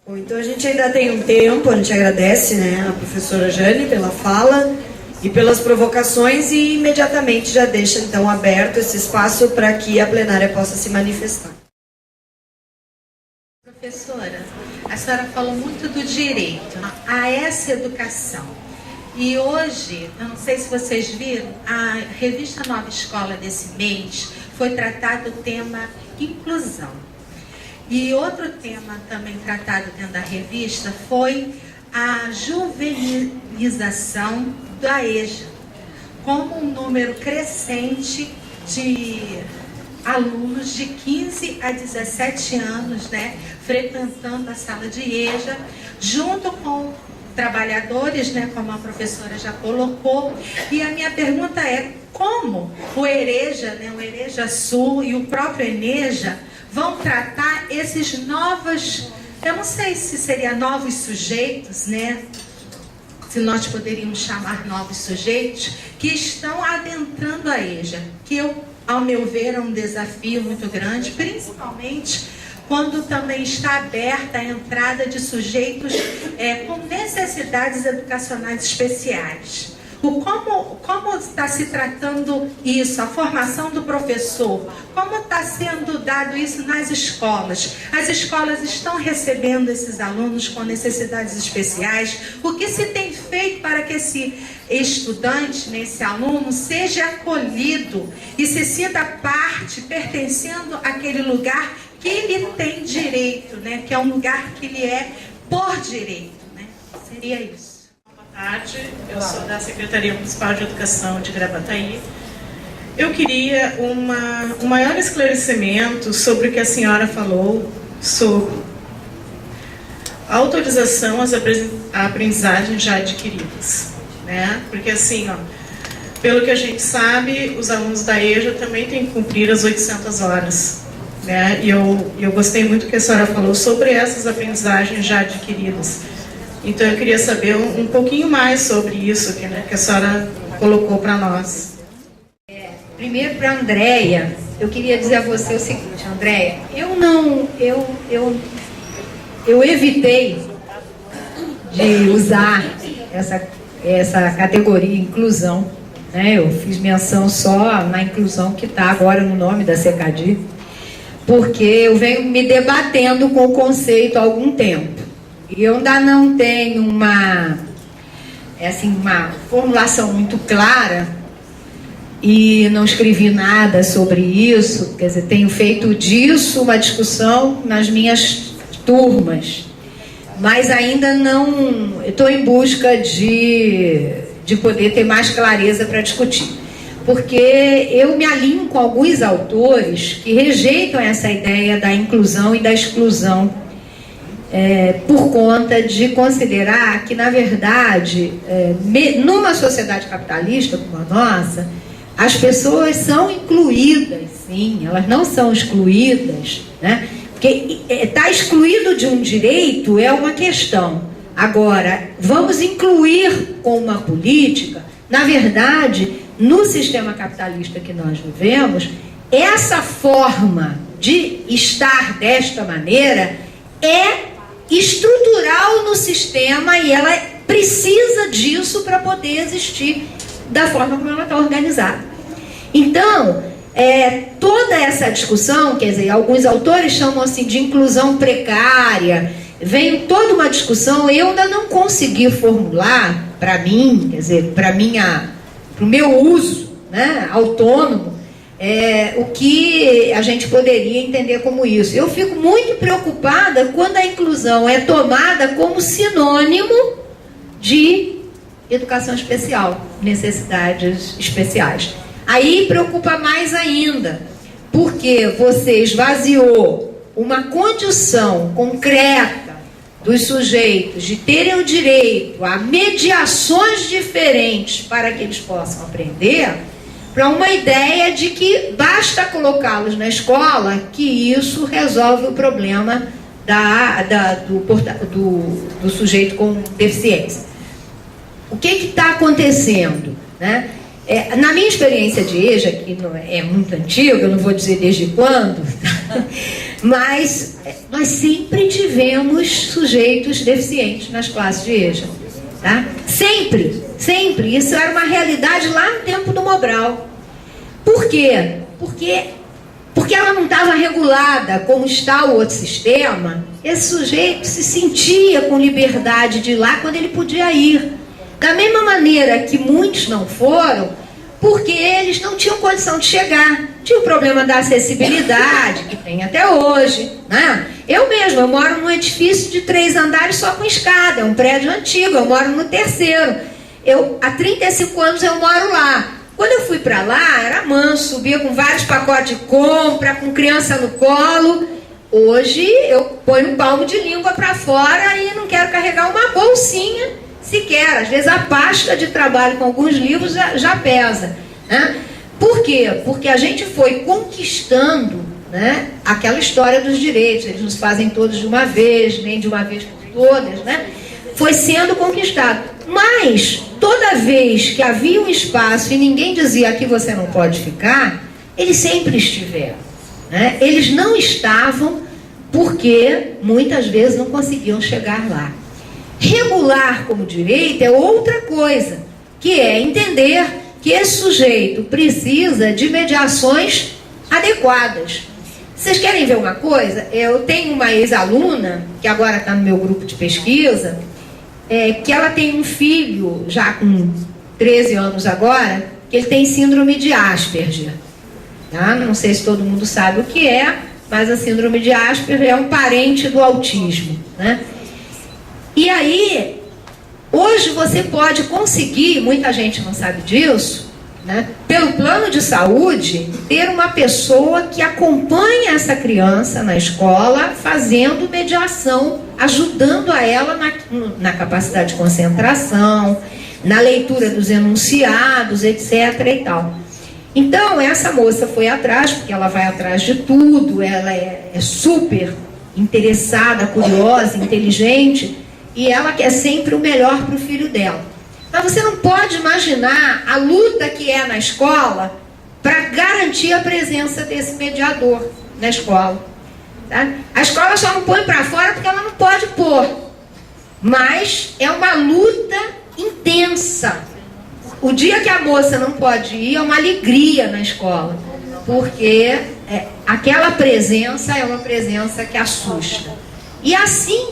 Bom, então a gente ainda tem um tempo, a gente agradece, né, a professora Jane pela fala e pelas provocações e imediatamente já deixa então aberto esse espaço para que a plenária possa se manifestar. Professora, a senhora falou muito do direito a essa educação. E hoje, eu não sei se vocês viram, a revista Nova Escola desse mês foi tratado o tema inclusão. E outro tema também tratado dentro da revista foi a juvenilização da EJA, como um número crescente de alunos de 15 a 17 anos, né, frequentando a sala de EJA, junto com trabalhadores, né, como a professora já colocou. E a minha pergunta é como o EREJA, né, o EREJA Sul e o próprio ENEJA vão tratar esses novos, eu não sei se seria novos sujeitos, né, se nós poderíamos chamar novos sujeitos, que estão adentrando a EJA, que ao meu ver é um desafio muito grande, principalmente quando também está aberta a entrada de sujeitos com necessidades educacionais especiais. Como está se tratando isso, a formação do professor? Como está sendo dado isso nas escolas? As escolas estão recebendo esses alunos com necessidades especiais? O que se tem feito para que esse estudante, né, esse aluno, seja acolhido e se sinta parte, pertencendo àquele lugar que ele tem direito, né? Que é um lugar que ele é por direito, né? Seria isso. Boa tarde, eu sou da Secretaria Municipal de Educação de Gravataí. Eu queria um maior esclarecimento sobre o que a senhora falou sobre a autorização às aprendizagens já adquiridas, né? Porque assim, ó, pelo que a gente sabe, os alunos da EJA também têm que cumprir as 800 horas. Né? E eu gostei muito do que a senhora falou sobre essas aprendizagens já adquiridas. Então eu queria saber um pouquinho mais sobre isso que, né, que a senhora colocou para nós. Primeiro para a Andréia, eu queria dizer a você o seguinte, Andréia, eu evitei de usar essa categoria inclusão, né? Eu fiz menção só na inclusão que está agora no nome da SECADI, porque eu venho me debatendo com o conceito há algum tempo. E eu ainda não tenho uma formulação muito clara e não escrevi nada sobre isso. Quer dizer, tenho feito disso uma discussão nas minhas turmas. Mas ainda não... Estou em busca de poder ter mais clareza para discutir. Porque eu me alinho com alguns autores que rejeitam essa ideia da inclusão e da exclusão, por conta de considerar que, na verdade, numa sociedade capitalista como a nossa, as pessoas são incluídas, sim, elas não são excluídas, né? Porque estar excluído de um direito é uma questão. Agora, vamos incluir com uma política, na verdade... No sistema capitalista que nós vivemos, essa forma de estar desta maneira é estrutural no sistema e ela precisa disso para poder existir da forma como ela está organizada. Então, toda essa discussão, quer dizer, alguns autores chamam assim de inclusão precária, vem toda uma discussão, eu ainda não consegui formular para mim, quer dizer, para o meu uso, né, autônomo, o que a gente poderia entender como isso. Eu fico muito preocupada quando a inclusão é tomada como sinônimo de educação especial, necessidades especiais. Aí preocupa mais ainda, porque você esvaziou uma condição concreta dos sujeitos de terem o direito a mediações diferentes para que eles possam aprender, para uma ideia de que basta colocá-los na escola que isso resolve o problema do sujeito com deficiência. O que está acontecendo, né? Na minha experiência de EJA, que não é muito antiga, eu não vou dizer desde quando, Mas nós sempre tivemos sujeitos deficientes nas classes de EJA, tá? Sempre, sempre. Isso era uma realidade lá no tempo do Mobral. Por quê? Porque ela não estava regulada como está o outro sistema. Esse sujeito se sentia com liberdade de ir lá quando ele podia ir. Da mesma maneira que muitos não foram, porque eles não tinham condição de chegar. Tinha o problema da acessibilidade, que tem até hoje, né? Eu mesma, eu moro num edifício de 3 andares só com escada, é um prédio antigo, eu moro no 3º. Há 35 anos eu moro lá. Quando eu fui para lá, era manso, subia com vários pacotes de compra, com criança no colo. Hoje eu ponho um palmo de língua para fora e não quero carregar uma bolsinha sequer. Às vezes a pasta de trabalho com alguns livros já pesa, né? Por quê? Porque a gente foi conquistando, né, aquela história dos direitos. Eles não se fazem todos de uma vez, nem de uma vez por todas, né? Foi sendo conquistado. Mas, toda vez que havia um espaço e ninguém dizia aqui você não pode ficar, eles sempre estiveram, né? Eles não estavam porque muitas vezes não conseguiam chegar lá. Regular como direito é outra coisa, que é entender que esse sujeito precisa de mediações adequadas. Vocês querem ver uma coisa? Eu tenho uma ex-aluna, que agora está no meu grupo de pesquisa, que ela tem um filho, já com 13 anos agora, que ele tem síndrome de Asperger. Tá? Não sei se todo mundo sabe o que é, mas a síndrome de Asperger é um parente do autismo, né? E aí, hoje você pode conseguir, muita gente não sabe disso, né, pelo plano de saúde, ter uma pessoa que acompanha essa criança na escola, fazendo mediação, ajudando a ela na capacidade de concentração, na leitura dos enunciados, etc. e tal. Então, essa moça foi atrás, porque ela vai atrás de tudo, ela é super interessada, curiosa, inteligente, e ela quer sempre o melhor para o filho dela. Mas você não pode imaginar a luta que é na escola para garantir a presença desse mediador na escola. Tá? A escola só não põe para fora porque ela não pode pôr. Mas é uma luta intensa. O dia que a moça não pode ir é uma alegria na escola, porque aquela presença é uma presença que assusta. E assim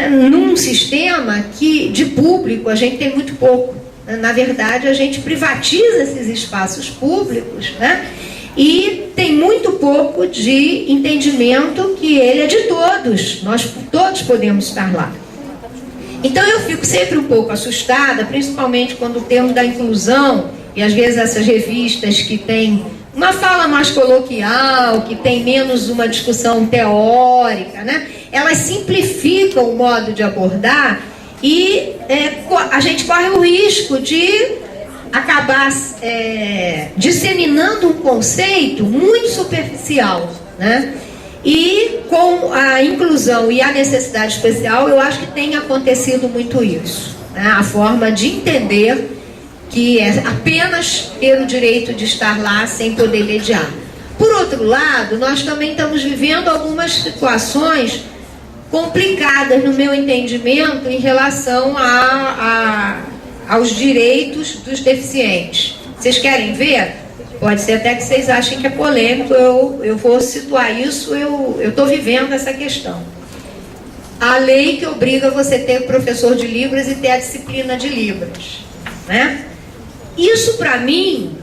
num sistema de público a gente tem muito pouco. Na verdade, a gente privatiza esses espaços públicos, né? E tem muito pouco de entendimento que ele é de todos. Nós todos podemos estar lá. Então eu fico sempre um pouco assustada, principalmente quando o tema da inclusão, e às vezes essas revistas que têm uma fala mais coloquial, que tem menos uma discussão teórica, né? Elas simplificam o modo de abordar e a gente corre o risco de acabar disseminando um conceito muito superficial, né? E com a inclusão e a necessidade especial, eu acho que tem acontecido muito isso, né? A forma de entender que é apenas ter o direito de estar lá sem poder mediar. Por outro lado, nós também estamos vivendo algumas situações complicadas, no meu entendimento, em relação aos direitos dos deficientes. Vocês querem ver? Pode ser até que vocês achem que é polêmico, eu vou situar isso, eu estou vivendo essa questão. A lei que obriga você a ter professor de Libras e ter a disciplina de Libras, né? Isso, para mim,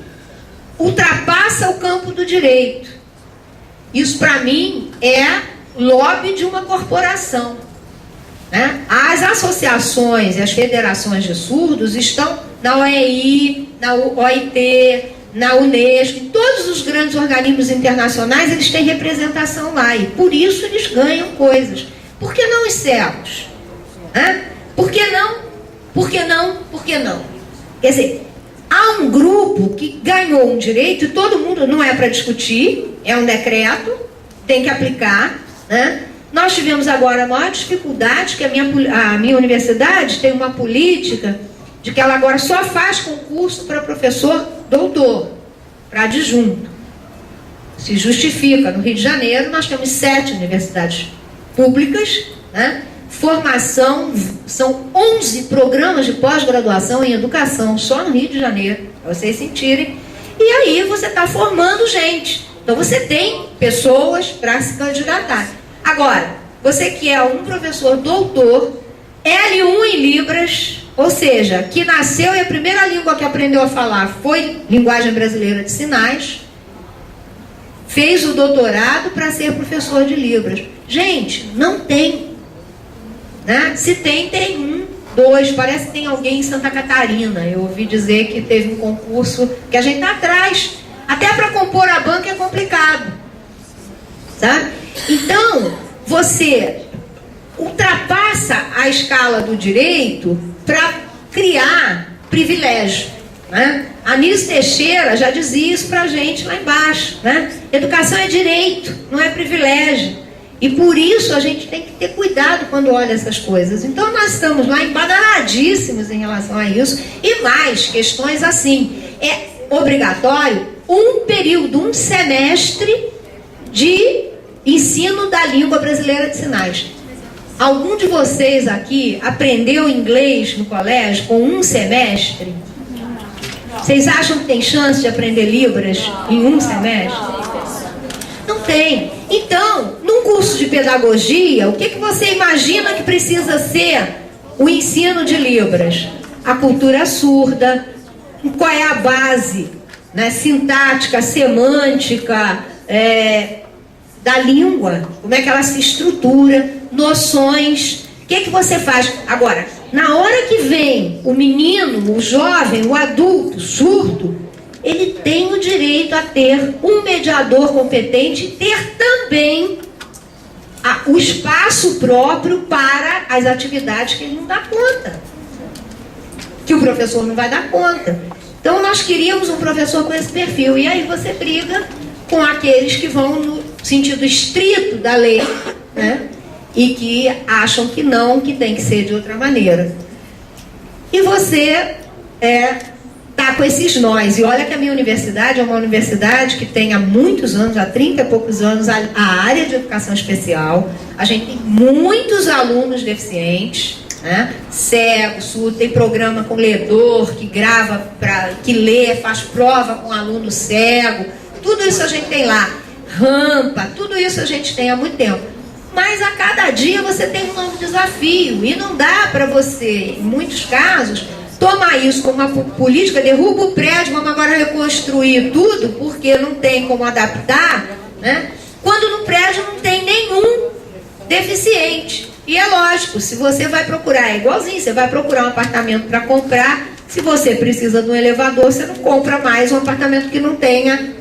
ultrapassa o campo do direito. Isso, para mim, é lobby de uma corporação, né? As associações e as federações de surdos estão na OEI, na OIT, na Unesco, em todos os grandes organismos internacionais, eles têm representação lá, e por isso eles ganham coisas. Por que não os cegos? Por que não? Por que não? Por que não? Quer dizer, há um grupo que ganhou um direito e todo mundo, não é para discutir, é um decreto, tem que aplicar, né? Nós tivemos agora a maior dificuldade, que a minha universidade tem uma política de que ela agora só faz concurso para professor doutor, para adjunto. se justifica. No Rio de Janeiro, nós temos 7 universidades públicas, né? Formação, são 11 programas de pós-graduação em educação, só no Rio de Janeiro, para vocês sentirem. E aí você está formando gente. Então você tem pessoas para se candidatar. Agora, você que é um professor doutor, L1 em Libras, ou seja, que nasceu e a primeira língua que aprendeu a falar foi linguagem brasileira de sinais, fez o doutorado para ser professor de Libras. Gente, não tem. Né? Se tem, tem 1, 2. Parece que tem alguém em Santa Catarina. Eu ouvi dizer que teve um concurso que a gente está atrás. Até para compor a banca é complicado. Sabe? Então, você ultrapassa a escala do direito para criar privilégio. Né? A Anísio Teixeira já dizia isso para a gente lá embaixo. Né? Educação é direito, não é privilégio. E por isso a gente tem que ter cuidado quando olha essas coisas. Então nós estamos lá embananadíssimos em relação a isso. E mais questões assim. É obrigatório um período, um semestre de ensino da língua brasileira de sinais. Algum de vocês aqui aprendeu inglês no colégio com um semestre? Vocês acham que tem chance de aprender Libras em um semestre? Não tem. Então, num curso de pedagogia, o que você imagina que precisa ser o ensino de Libras? A cultura surda, qual é a base, né, sintática, semântica, da língua, como é que ela se estrutura, noções, o que você faz? Agora, na hora que vem o menino, o jovem, o adulto, surdo, ele tem o direito a ter um mediador competente e ter também o espaço próprio para as atividades que ele não dá conta, que o professor não vai dar conta. Então nós queríamos um professor com esse perfil, e aí você briga com aqueles que vão no sentido estrito da lei, né? E que acham que não, que tem que ser de outra maneira. E você está com esses nós. E olha que a minha universidade é uma universidade que tem há muitos anos, há 30 e poucos anos, a área de educação especial. A gente tem muitos alunos deficientes, né? Cego, surdo, tem programa com ledor, que grava, que lê, faz prova com aluno cego. Tudo isso a gente tem lá. Rampa, tudo isso a gente tem há muito tempo. Mas a cada dia você tem um novo desafio. E não dá para você, em muitos casos, tomar isso como uma política, derruba o prédio, vamos agora reconstruir tudo, porque não tem como adaptar, né? Quando no prédio não tem nenhum deficiente. E é lógico, se você vai procurar, é igualzinho, você vai procurar um apartamento para comprar, se você precisa de um elevador, você não compra mais um apartamento que não tenha,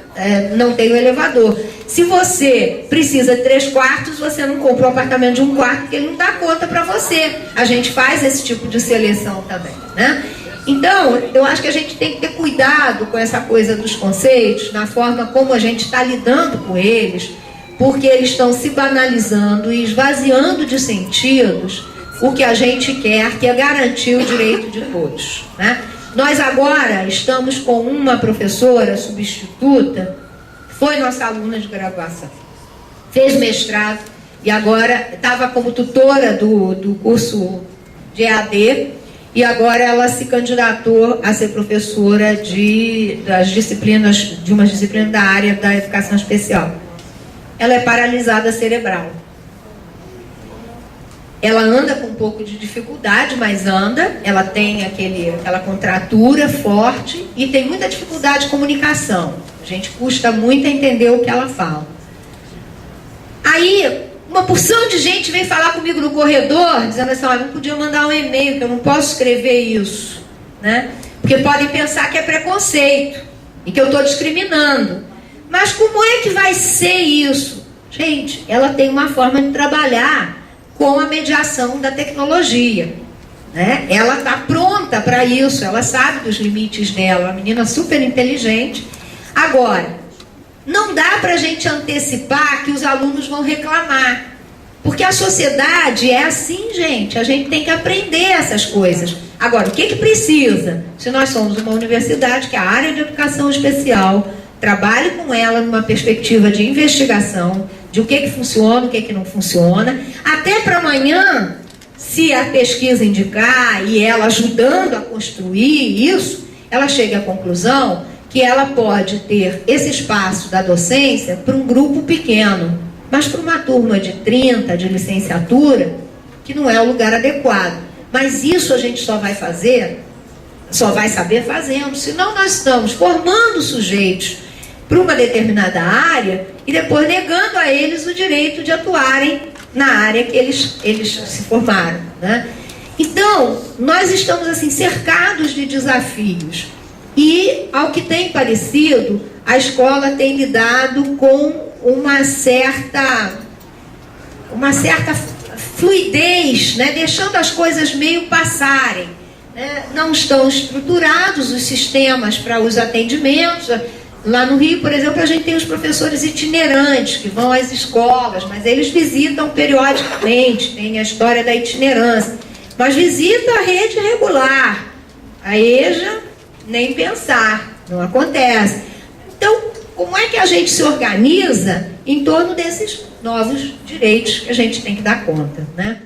não tem o elevador. Se você precisa de 3 quartos, você não compra um apartamento de 1 quarto, porque ele não dá conta para você. A gente faz esse tipo de seleção também, né? Então, eu acho que a gente tem que ter cuidado com essa coisa dos conceitos, na forma como a gente está lidando com eles, porque eles estão se banalizando e esvaziando de sentidos o que a gente quer, que é garantir o direito de todos, né? Nós agora estamos com uma professora substituta, foi nossa aluna de graduação, fez mestrado e agora estava como tutora do curso de EAD, e agora ela se candidatou a ser professora de uma disciplina da área da educação especial. Ela é paralisada cerebral. Ela anda com um pouco de dificuldade, mas anda. Ela tem aquela contratura forte e tem muita dificuldade de comunicação. A gente custa muito a entender o que ela fala. Aí, uma porção de gente veio falar comigo no corredor, dizendo assim, não podia mandar um e-mail, que eu não posso escrever isso, né? Porque podem pensar que é preconceito e que eu estou discriminando. Mas como é que vai ser isso? Gente, ela tem uma forma de trabalhar com a mediação da tecnologia, né? Ela está pronta para isso, ela sabe dos limites dela, uma menina super inteligente. Agora, não dá para a gente antecipar que os alunos vão reclamar, porque a sociedade é assim, gente, a gente tem que aprender essas coisas. Agora, o que precisa? Se nós somos uma universidade que a área de educação especial trabalhe com ela numa perspectiva de investigação, de o que funciona, o que não funciona, até para amanhã, se a pesquisa indicar e ela ajudando a construir isso, ela chegue à conclusão que ela pode ter esse espaço da docência para um grupo pequeno, mas para uma turma de 30 de licenciatura, que não é o lugar adequado. Mas isso a gente só vai fazer, só vai saber fazendo, senão nós estamos formando sujeitos para uma determinada área e depois negando a eles o direito de atuarem na área que eles se formaram, né? Então, nós estamos assim cercados de desafios e, ao que tem parecido, a escola tem lidado com uma certa fluidez, né? Deixando as coisas meio passarem, né? Não estão estruturados os sistemas para os atendimentos. Lá no Rio, por exemplo, a gente tem os professores itinerantes que vão às escolas, mas eles visitam periodicamente, tem a história da itinerância, mas visita a rede regular. A EJA, nem pensar, não acontece. Então, como é que a gente se organiza em torno desses novos direitos que a gente tem que dar conta, né?